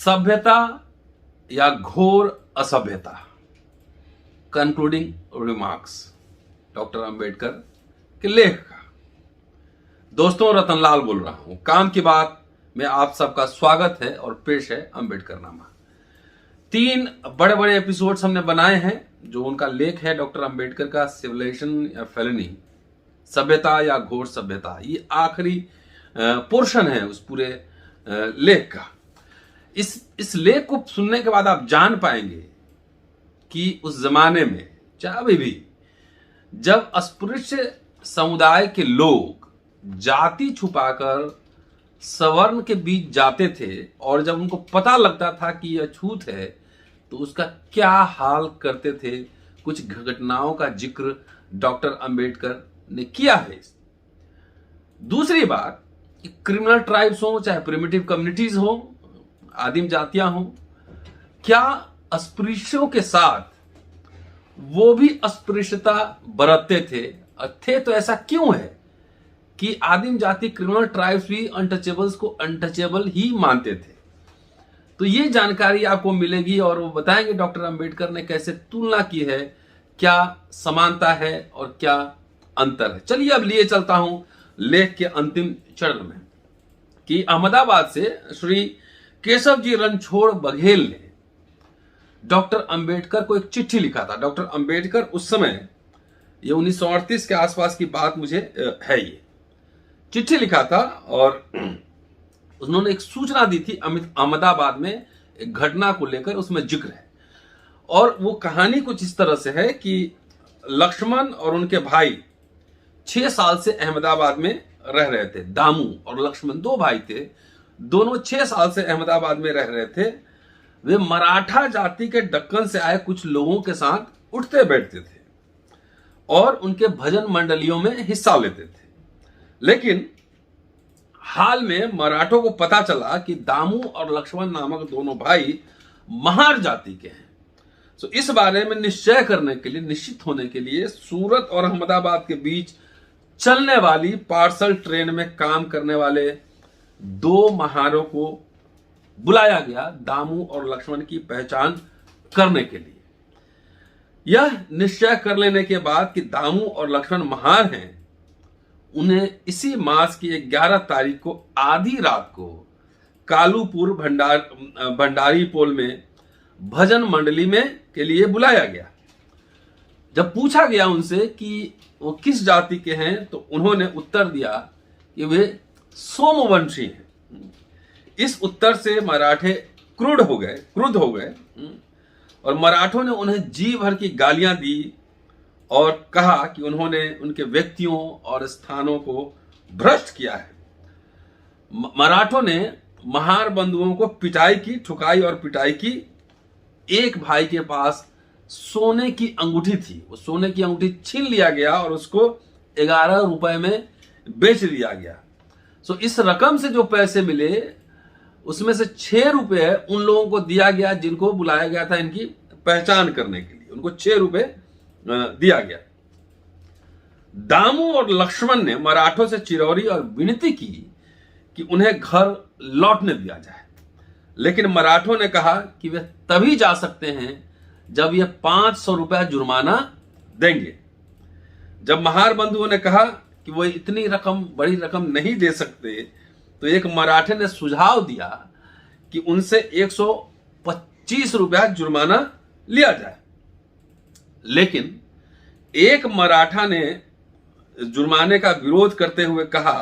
सभ्यता या घोर असभ्यता, कंक्लूडिंग रिमार्क्स डॉक्टर अंबेडकर के लेख का। दोस्तों, रतनलाल बोल रहा हूं। काम की बात में आप सबका स्वागत है और पेश है अंबेडकर नामा। 3 बड़े बड़े एपिसोड्स हमने बनाए हैं। जो उनका लेख है डॉक्टर अंबेडकर का, सिविलाइजेशन या फेलिनी, सभ्यता या घोर सभ्यता, ये आखिरी पोर्शन है उस पूरे लेख का। इस लेख को सुनने के बाद आप जान पाएंगे कि उस जमाने में, चाहे अभी भी, जब अस्पृश्य समुदाय के लोग जाति छुपाकर सवर्ण के बीच जाते थे और जब उनको पता लगता था कि यह छूत है तो उसका क्या हाल करते थे, कुछ घटनाओं का जिक्र डॉक्टर अंबेडकर ने किया है। दूसरी बात, क्रिमिनल ट्राइब्स हो चाहे प्रिमिटिव कम्युनिटीज हो, आदिम जातियां हो, क्या अस्पृश्यों के साथ वो भी अस्पृश्यता बरतते थे तो ऐसा क्यों है कि आदिम जाति क्रिमिनल ट्राइब्स भी अनटचेबल्स को अनटचेबल ही मानते थे। तो ये जानकारी आपको मिलेगी और वो बताएंगे डॉक्टर अंबेडकर ने कैसे तुलना की है, क्या समानता है और क्या अंतर है। चलिए अब लिए चलता हूं लेख के अंतिम चरण में कि अहमदाबाद से श्री केशव जी रणछोड़ बघेल ने डॉक्टर अंबेडकर को एक चिट्ठी लिखा था। डॉक्टर अंबेडकर उस समय, ये 1938 के आसपास की बात मुझे है, ये चिट्ठी लिखा था और उन्होंने एक सूचना दी थी अहमदाबाद में एक घटना को लेकर, उसमें जिक्र है। और वो कहानी कुछ इस तरह से है कि लक्ष्मण और उनके भाई 6 साल से अहमदाबाद में रह रहे थे। दामू और लक्ष्मण 2 भाई थे, दोनों 6 साल से अहमदाबाद में रह रहे थे। वे मराठा जाति के दक्कन से आए कुछ लोगों के साथ उठते बैठते थे और उनके भजन मंडलियों में हिस्सा लेते थे। लेकिन हाल में मराठों को पता चला कि दामू और लक्ष्मण नामक दोनों भाई महार जाति के हैं। तो इस बारे में निश्चय करने के लिए, निश्चित होने के लिए, सूरत और अहमदाबाद के बीच चलने वाली पार्सल ट्रेन में काम करने वाले 2 महारों को बुलाया गया दामू और लक्ष्मण की पहचान करने के लिए। यह निश्चय कर लेने के बाद कि दामू और लक्ष्मण महार हैं, उन्हें इसी मास की 11 तारीख को आधी रात को कालूपुर भंडारी पोल में भजन मंडली में के लिए बुलाया गया। जब पूछा गया उनसे कि वो किस जाति के हैं तो उन्होंने उत्तर दिया कि वे सोमवंशी हैं। इस उत्तर से मराठे क्रुद्ध हो गए और मराठों ने उन्हें जी भर की गालियां दी और कहा कि उन्होंने उनके व्यक्तियों और स्थानों को भ्रष्ट किया है। मराठों ने महार बंधुओं को पिटाई की, ठुकाई और पिटाई की। एक भाई के पास सोने की अंगूठी थी, वो सोने की अंगूठी छीन लिया गया और उसको 11 रुपए में बेच दिया गया। सो इस रकम से जो पैसे मिले उसमें से 6 रुपए उन लोगों को दिया गया जिनको बुलाया गया था इनकी पहचान करने के लिए, उनको 6 रुपए दिया गया। दामू और लक्ष्मण ने मराठों से चिरौरी और विनती की कि उन्हें घर लौटने दिया जाए, लेकिन मराठों ने कहा कि वे तभी जा सकते हैं जब ये 500 रुपया जुर्माना देंगे। जब महार बंधुओं ने कहा कि वो इतनी बड़ी रकम नहीं दे सकते तो एक मराठे ने सुझाव दिया कि उनसे 125 रुपया जुर्माना लिया जाए। लेकिन एक मराठा ने जुर्माने का विरोध करते हुए कहा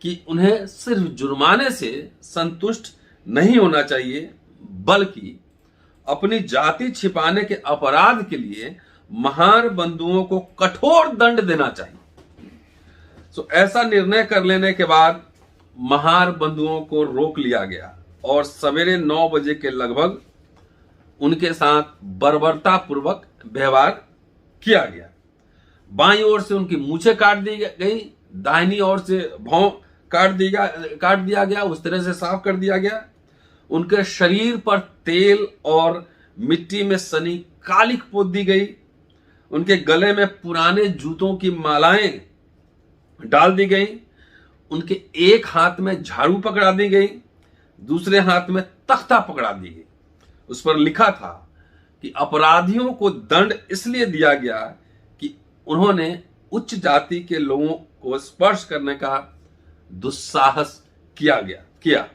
कि उन्हें सिर्फ जुर्माने से संतुष्ट नहीं होना चाहिए, बल्कि अपनी जाति छिपाने के अपराध के लिए महार बंधुओं को कठोर दंड देना चाहिए। सो ऐसा निर्णय कर लेने के बाद महार बंधुओं को रोक लिया गया और सवेरे 9 बजे के लगभग उनके साथ बर्बरता पूर्वक व्यवहार किया गया। बाईं ओर से उनकी मूछें काट दी गई, दाहिनी ओर से भौं काट दिया गया, उस तरह से साफ कर दिया गया। उनके शरीर पर तेल और मिट्टी में सनी कालिक पोत दी गई। उनके गले में पुराने जूतों की मालाएं डाल दी गई। उनके एक हाथ में झाड़ू पकड़ा दी गई। दूसरे हाथ में तख्ता पकड़ा दी गई। उस पर लिखा था कि अपराधियों को दंड इसलिए दिया गया कि उन्होंने उच्च जाति के लोगों को स्पर्श करने का दुस्साहस किया।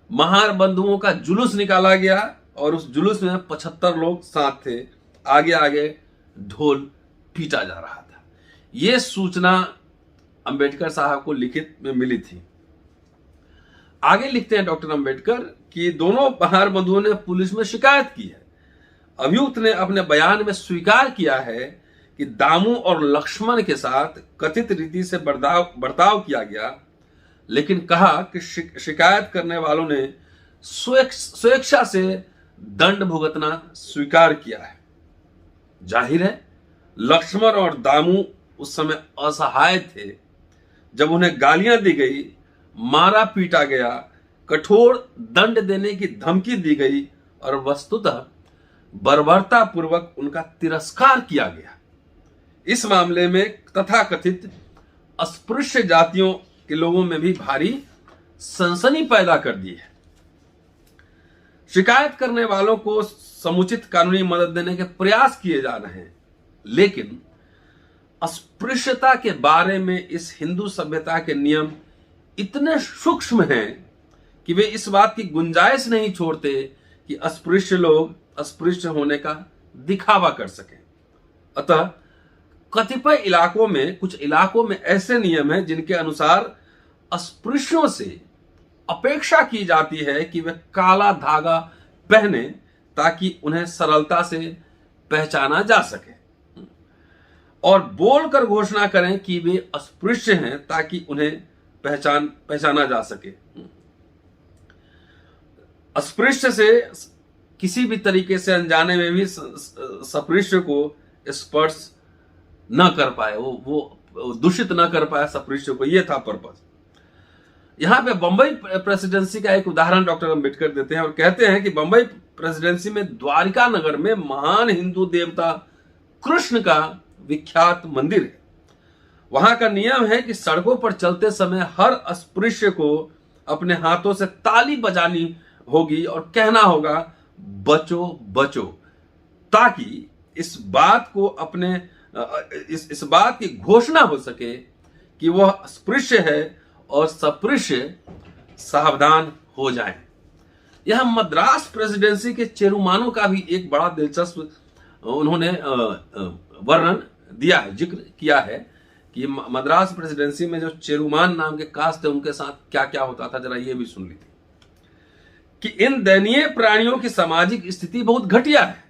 महार बंधुओं का जुलूस निकाला गया और उस जुलूस में 75 लोग साथ थे। आगे आगे ढोल पीटा जा रहा था। यह सूचना अंबेडकर साहब को लिखित में मिली थी। आगे लिखते हैं डॉक्टर अंबेडकर कि दोनों महार बंधुओं ने पुलिस में शिकायत की है। अभियुक्त ने अपने बयान में स्वीकार किया है कि दामू और लक्ष्मण के साथ कथित रीति से बर्ताव किया गया, लेकिन कहा कि शिकायत करने वालों ने स्वेच्छा से दंड भुगतना स्वीकार किया है। जाहिर है लक्ष्मण और दामू उस समय असहाय थे जब उन्हें गालियां दी गई, मारा पीटा गया, कठोर दंड देने की धमकी दी गई और वस्तुतः बर्बरता पूर्वक उनका तिरस्कार किया गया। इस मामले में तथाकथित अस्पृश्य जातियों के लोगों में भी भारी सनसनी पैदा कर दी है। शिकायत करने वालों को समुचित कानूनी मदद देने के प्रयास किए जा रहे हैं, लेकिन अस्पृश्यता के बारे में इस हिंदू सभ्यता के नियम इतने सूक्ष्म हैं कि वे इस बात की गुंजाइश नहीं छोड़ते कि अस्पृश्य लोग अस्पृश्य होने का दिखावा कर सकें। अतः कतिपय इलाकों में, कुछ इलाकों में ऐसे नियम हैं जिनके अनुसार अस्पृश्यों से अपेक्षा की जाती है कि वे काला धागा पहने ताकि उन्हें सरलता से पहचाना जा सके, और बोलकर घोषणा करें कि वे अस्पृश्य हैं ताकि उन्हें पहचाना जा सके। अस्पृश्य से किसी भी तरीके से अनजाने में भी सपृश्य को स्पर्श न कर पाए, वो दूषित न कर पाए सपृश्य को, ये था पर्पस। यहां पे बंबई प्रेसिडेंसी का एक उदाहरण डॉक्टर अंबेडकर देते हैं और कहते हैं कि बंबई प्रेसिडेंसी में द्वारिका नगर में महान हिंदू देवता कृष्ण का विख्यात मंदिर है। वहां का नियम है कि सड़कों पर चलते समय हर अस्पृश्य को अपने हाथों से ताली बजानी होगी और कहना होगा बचो बचो, ताकि इस बात की घोषणा हो सके कि वह अस्पृश्य है और सपृश्य सावधान हो जाएं। यह मद्रास प्रेसिडेंसी के चेरुमानों का भी एक बड़ा दिलचस्प उन्होंने वर्णन दिया है, जिक्र किया है कि मद्रास प्रेसिडेंसी में जो चेरुमान नाम के कास्ट थे उनके साथ क्या क्या होता था। जरा ये भी सुन लीजिए कि इन दयनीय प्राणियों की सामाजिक स्थिति बहुत घटिया है।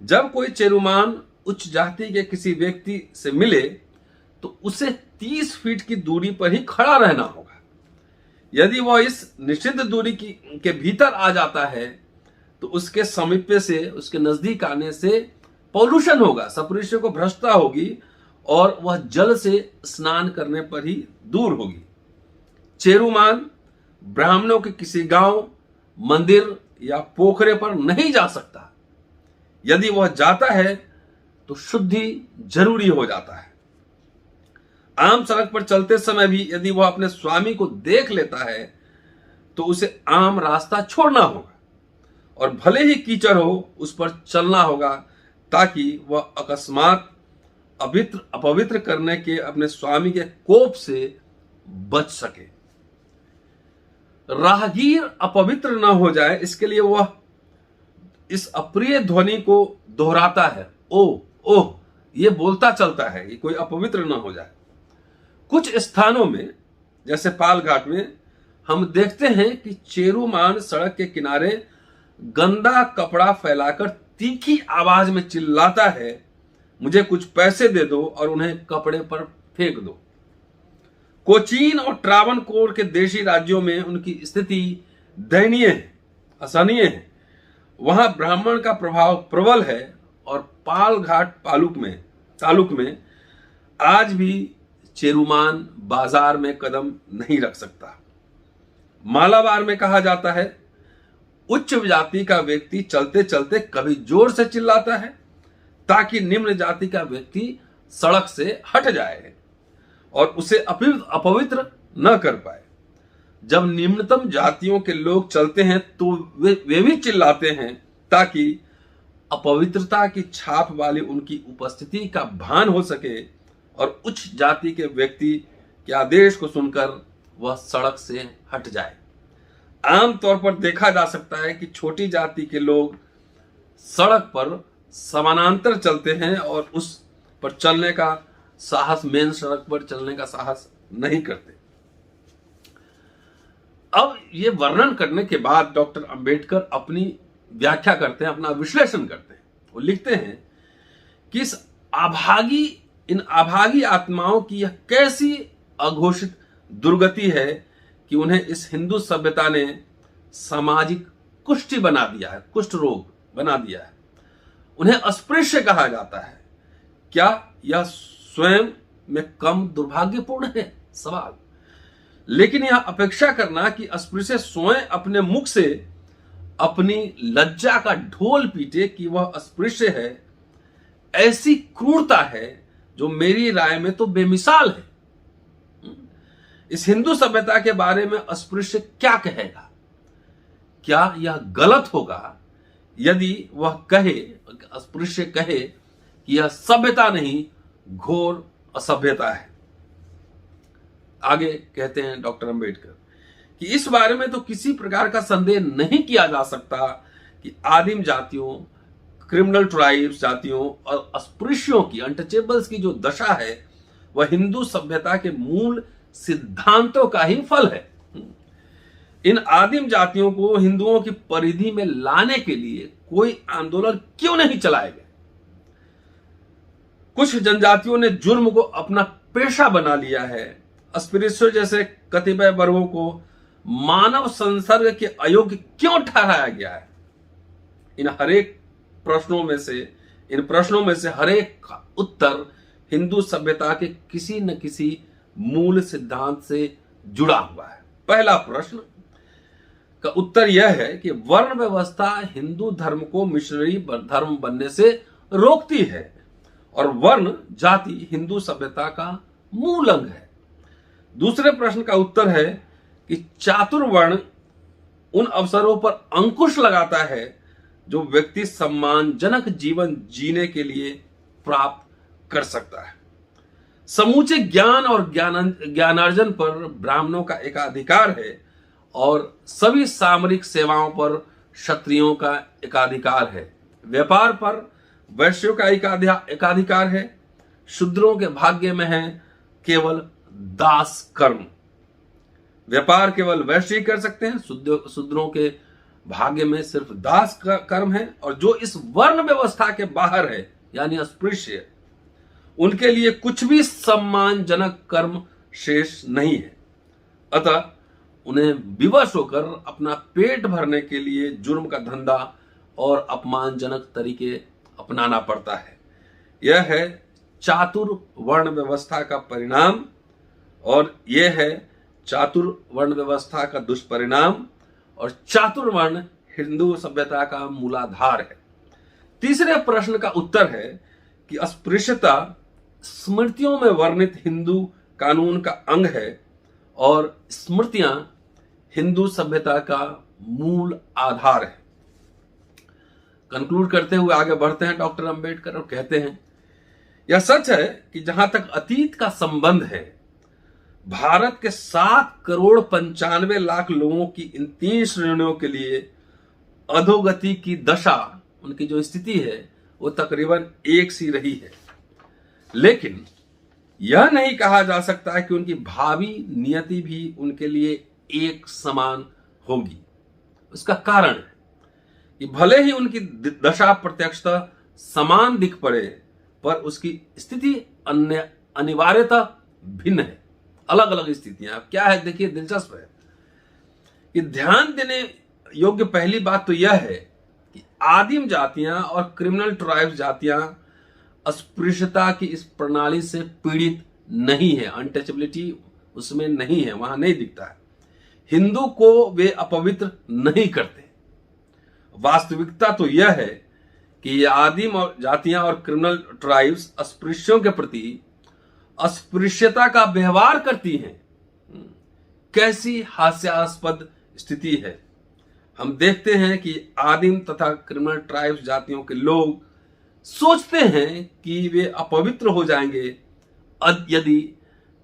जब कोई चेरुमान उच्च जाति के किसी व्यक्ति से मिले तो उसे 30 फीट की दूरी पर ही खड़ा रहना होगा। यदि वह इस निषिद्ध दूरी के भीतर आ जाता है तो उसके समीप से, उसके नजदीक आने से पॉल्यूशन होगा, सपृश्य को भ्रष्टता होगी और वह जल से स्नान करने पर ही दूर होगी। चेरुमान ब्राह्मणों के किसी गांव, मंदिर या पोखरे पर नहीं जा सकता। यदि वह जाता है तो शुद्धि जरूरी हो जाता है। आम सड़क पर चलते समय भी यदि वह अपने स्वामी को देख लेता है तो उसे आम रास्ता छोड़ना होगा और भले ही कीचड़ हो उस पर चलना होगा ताकि वह अकस्मात अपवित्र करने के अपने स्वामी के कोप से बच सके। राहगीर अपवित्र न हो जाए इसके लिए वह इस अप्रिय ध्वनि को दोहराता है, ओह ओह, ये बोलता चलता है कि कोई अपवित्र न हो जाए। कुछ स्थानों में जैसे पालघाट में हम देखते हैं कि चेरुमान सड़क के किनारे गंदा कपड़ा फैलाकर तीखी आवाज में चिल्लाता है, मुझे कुछ पैसे दे दो और उन्हें कपड़े पर फेंक दो। कोचीन और ट्रावनकोर के देशी राज्यों में उनकी स्थिति दयनीय है, असहनीय है। वहां ब्राह्मण का प्रभाव प्रबल है और पालघाट तालुक में आज भी चेरुमान बाजार में कदम नहीं रख सकता। मालाबार में कहा जाता है उच्च जाति का व्यक्ति चलते चलते कभी जोर से चिल्लाता है ताकि निम्न जाति का व्यक्ति सड़क से हट जाए और उसे अपवित्र न कर पाए। जब निम्नतम जातियों के लोग चलते हैं तो वे भी चिल्लाते हैं ताकि अपवित्रता की छाप वाली उनकी उपस्थिति का भान हो सके और उच्च जाति के व्यक्ति के आदेश को सुनकर वह सड़क से हट जाए। आमतौर पर देखा जा सकता है कि छोटी जाति के लोग सड़क पर समानांतर चलते हैं और उस पर चलने का साहस, मेन सड़क पर चलने का साहस नहीं करते। अब ये वर्णन करने के बाद डॉक्टर अंबेडकर अपनी व्याख्या करते हैं, अपना विश्लेषण करते हैं। वो लिखते हैं कि इन अभागी आत्माओं की यह कैसी अघोषित दुर्गति है कि उन्हें इस हिंदू सभ्यता ने सामाजिक कुष्ठ बना दिया है, कुष्ठ रोग बना दिया है। उन्हें अस्पृश्य कहा जाता है। क्या यह स्वयं में कम दुर्भाग्यपूर्ण है? सवाल। लेकिन यह अपेक्षा करना कि अस्पृश्य स्वयं अपने मुख से अपनी लज्जा का ढोल पीटे कि वह अस्पृश्य है, ऐसी क्रूरता है जो मेरी राय में तो बेमिसाल है। इस हिंदू सभ्यता के बारे में अस्पृश्य क्या कहेगा? क्या यह गलत होगा यदि वह कहे, अस्पृश्य कहे कि यह सभ्यता नहीं, घोर असभ्यता है? आगे कहते हैं डॉक्टर अंबेडकर कि इस बारे में तो किसी प्रकार का संदेह नहीं किया जा सकता कि आदिम जातियों, क्रिमिनल ट्राइब्स जातियों और अस्पृश्यों की, अनटचेबल्स की जो दशा है वह हिंदू सभ्यता के मूल सिद्धांतों का ही फल है। इन आदिम जातियों को हिंदुओं की परिधि में लाने के लिए कोई आंदोलन क्यों नहीं चलाए गए? कुछ जनजातियों ने जुर्म को अपना पेशा बना लिया है। अस्पृश्यों जैसे कतिपय वर्गों को मानव संसर्ग के अयोग्य क्यों ठहराया गया है? इन प्रश्नों में से हर एक का उत्तर हिंदू सभ्यता के किसी न किसी मूल सिद्धांत से जुड़ा हुआ है। पहला प्रश्न का उत्तर यह है कि वर्ण व्यवस्था हिंदू धर्म को मिशनरी धर्म बनने से रोकती है और वर्ण जाति हिंदू सभ्यता का मूल अंग है। दूसरे प्रश्न का उत्तर है कि चातुर्वर्ण उन अवसरों पर अंकुश लगाता है जो व्यक्ति सम्मानजनक जीवन जीने के लिए प्राप्त कर सकता है। समूचे ज्ञान और ज्ञानार्जन पर ब्राह्मणों का एकाधिकार है और सभी सामरिक सेवाओं पर क्षत्रियों का एकाधिकार है। व्यापार पर वैश्यों का एकाधिकार है। शूद्रों के भाग्य में है केवल दास कर्म। व्यापार केवल वैश्य ही कर सकते हैं, शूद्रों के भाग्य में सिर्फ दास कर्म है। और जो इस वर्ण व्यवस्था के बाहर है यानी अस्पृश्य, उनके लिए कुछ भी सम्मानजनक कर्म शेष नहीं है। अतः उन्हें विवश होकर अपना पेट भरने के लिए जुर्म का धंधा और अपमानजनक तरीके अपनाना पड़ता है। यह है चातुर वर्ण व्यवस्था का परिणाम और यह है चातुर वर्ण व्यवस्था का दुष्परिणाम, और चातुर वर्ण हिंदू सभ्यता का मूलाधार है। तीसरे प्रश्न का उत्तर है कि अस्पृश्यता स्मृतियों में वर्णित हिंदू कानून का अंग है और स्मृतियां हिंदू सभ्यता का मूल आधार है। कंक्लूड करते हुए आगे बढ़ते हैं डॉक्टर अंबेडकर और कहते हैं, यह सच है कि जहां तक अतीत का संबंध है, भारत के 7,95,00,000 लोगों की इन 3 श्रेणियों के लिए अधोगति की दशा, उनकी जो स्थिति है वो तकरीबन एक सी रही है। लेकिन यह नहीं कहा जा सकता कि उनकी भावी नियति भी उनके लिए एक समान होगी। उसका कारण है कि भले ही उनकी दशा प्रत्यक्षतः समान दिख पड़े, पर उसकी स्थिति अनिवार्यतः भिन्न है। अलग अलग स्थितियां। अब क्या है देखिए, दिलचस्प है कि ध्यान देने योग्य पहली बात तो यह है कि आदिम जातियां और क्रिमिनल ट्राइब्स जातियां अस्पृश्यता की इस प्रणाली से पीड़ित नहीं है। अनटचेबिलिटी उसमें नहीं है, वहां नहीं दिखता है। हिंदू को वे अपवित्र नहीं करते। वास्तविकता तो यह है कि ये आदिम और जातियां और क्रिमिनल ट्राइब्स अस्पृश्यों के प्रति अस्पृश्यता का व्यवहार करती हैं। कैसी हास्यास्पद स्थिति है। हम देखते हैं कि आदिम तथा क्रिमिनल ट्राइब्स जातियों के लोग सोचते हैं कि वे अपवित्र हो जाएंगे यदि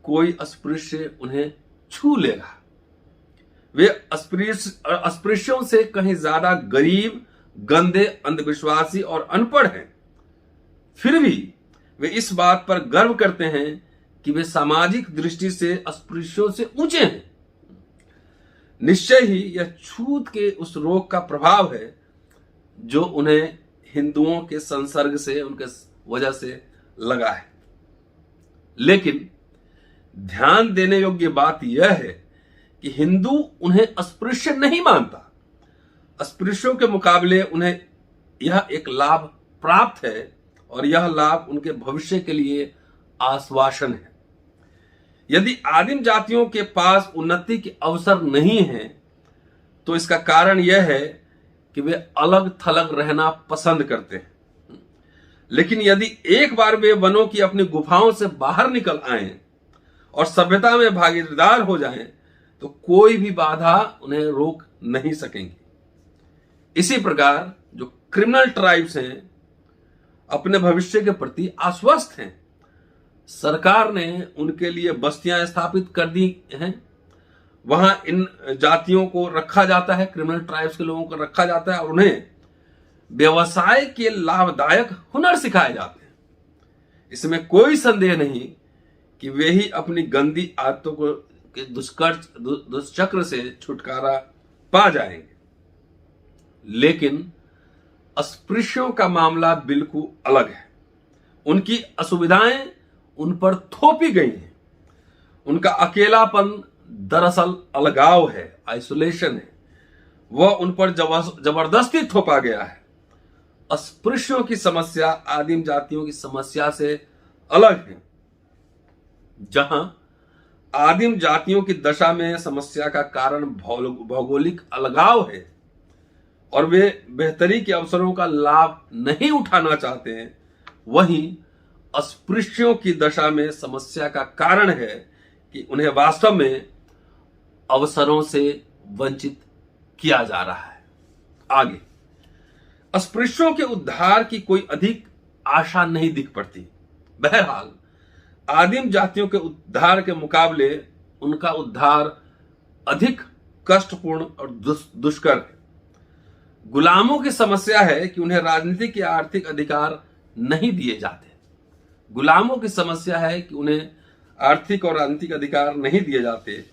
कोई अस्पृश्य उन्हें छू लेगा। वे अस्पृश्यों से कहीं ज्यादा गरीब, गंदे, अंधविश्वासी और अनपढ़ हैं। फिर भी वे इस बात पर गर्व करते हैं कि वे सामाजिक दृष्टि से अस्पृश्यों से ऊंचे हैं। निश्चय ही यह छूत के उस रोग का प्रभाव है जो उन्हें हिंदुओं के संसर्ग से, उनके वजह से लगा है। लेकिन ध्यान देने योग्य बात यह है कि हिंदू उन्हें अस्पृश्य नहीं मानता। अस्पृश्यों के मुकाबले उन्हें यह एक लाभ प्राप्त है और यह लाभ उनके भविष्य के लिए आश्वासन है। यदि आदिम जातियों के पास उन्नति के अवसर नहीं है तो इसका कारण यह है कि वे अलग थलग रहना पसंद करते हैं। लेकिन यदि एक बार वे वनों की अपनी गुफाओं से बाहर निकल आएं और सभ्यता में भागीदार हो जाएं तो कोई भी बाधा उन्हें रोक नहीं सकेंगी। इसी प्रकार जो क्रिमिनल ट्राइब्स हैं अपने भविष्य के प्रति आश्वस्त हैं। सरकार ने उनके लिए बस्तियां स्थापित कर दी हैं। वहां इन जातियों को रखा जाता है, क्रिमिनल ट्राइब्स के लोगों को रखा जाता है और उन्हें व्यवसाय के लाभदायक हुनर सिखाए जाते हैं। इसमें कोई संदेह नहीं कि वे ही अपनी गंदी आदतों को के दुष्चक्र से छुटकारा पा जाएंगे। लेकिन अस्पृश्यों का मामला बिल्कुल अलग है। उनकी असुविधाएं उन पर थोपी गई हैं। उनका अकेलापन दरअसल अलगाव है, आइसोलेशन है। वह उन पर जबरदस्ती थोपा गया है। अस्पृश्यों की समस्या आदिम जातियों की समस्या से अलग है। जहां आदिम जातियों की दशा में समस्या का कारण भौगोलिक अलगाव है और वे बेहतरी के अवसरों का लाभ नहीं उठाना चाहते हैं, वहीं अस्पृश्यों की दशा में समस्या का कारण है कि उन्हें वास्तव में अवसरों से वंचित किया जा रहा है। आगे, अस्पृश्यों के उद्धार की कोई अधिक आशा नहीं दिख पड़ती। बहरहाल आदिम जातियों के उद्धार के मुकाबले उनका उद्धार अधिक कष्टपूर्ण और दुष्कर है। गुलामों की समस्या है कि उन्हें राजनीतिक या आर्थिक अधिकार नहीं दिए जाते। गुलामों की समस्या है कि उन्हें आर्थिक और राजनीतिक अधिकार नहीं दिए जाते।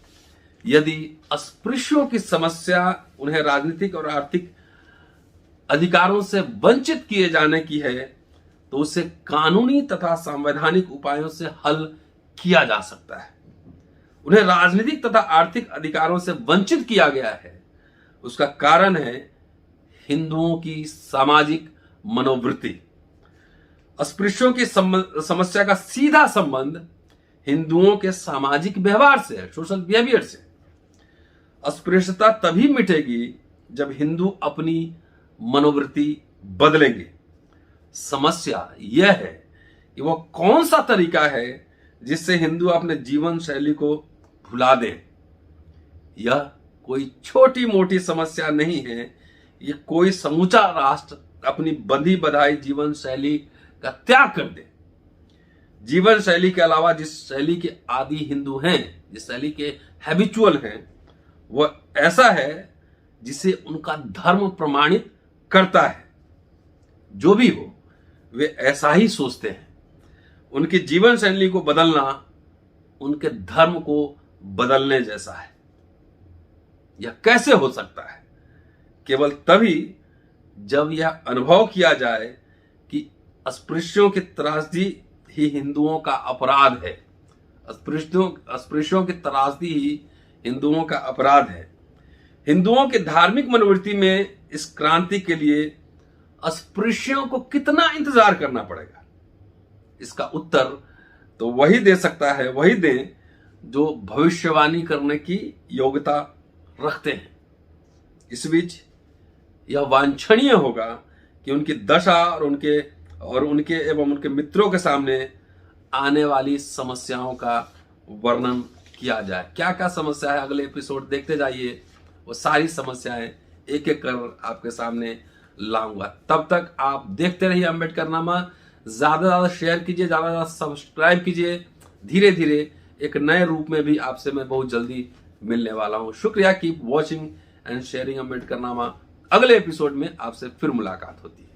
यदि अस्पृश्यों की समस्या उन्हें राजनीतिक और आर्थिक अधिकारों से वंचित किए जाने की है तो उसे कानूनी तथा संवैधानिक उपायों से हल किया जा सकता है। उन्हें राजनीतिक तथा आर्थिक अधिकारों से वंचित किया गया है, उसका कारण है हिंदुओं की सामाजिक मनोवृत्ति। अस्पृश्यों की समस्या का सीधा संबंध हिंदुओं के सामाजिक व्यवहार से है, सोशल बिहेवियर से। अस्पृश्यता तभी मिटेगी जब हिंदू अपनी मनोवृत्ति बदलेंगे। समस्या यह है कि वह कौन सा तरीका है जिससे हिंदू अपने जीवन शैली को भुला दें। यह कोई छोटी मोटी समस्या नहीं है। यह कोई समूचा राष्ट्र अपनी बंधी बधाई जीवन शैली का त्याग कर दे। जीवन शैली के अलावा जिस शैली के आदि हिंदू हैं, जिस शैली के हैबिचुअल हैं, वह ऐसा है जिसे उनका धर्म प्रमाणित करता है। जो भी हो, वे ऐसा ही सोचते हैं। उनकी जीवन शैली को बदलना उनके धर्म को बदलने जैसा है। यह कैसे हो सकता है? केवल तभी जब यह अनुभव किया जाए कि अस्पृश्यों की त्रासदी ही हिंदुओं का अपराध है। अस्पृश्यों की त्रासदी ही हिंदुओं का अपराध है। हिंदुओं की धार्मिक मनोवृत्ति में इस क्रांति के लिए अस्पृश्यों को कितना इंतजार करना पड़ेगा? इसका उत्तर तो वही दे सकता है, वही दे जो भविष्यवाणी करने की योग्यता रखते हैं। इस बीच यह वांछनीय होगा कि उनकी दशा और उनके एवं उनके मित्रों के सामने आने वाली समस्याओं का वर्णन किया जाए। क्या क्या समस्या है, अगले एपिसोड देखते जाइए, वो सारी समस्याएं एक एक कर आपके सामने लाऊंगा। तब तक आप देखते रहिए अम्बेडकरनामा। ज्यादा से ज्यादा शेयर कीजिए, ज्यादा से ज्यादा सब्सक्राइब कीजिए। धीरे धीरे एक नए रूप में भी आपसे मैं बहुत जल्दी मिलने वाला हूं। शुक्रिया, keep watching and sharing Ambedkarnama. अगले एपिसोड में आपसे फिर मुलाकात होती है।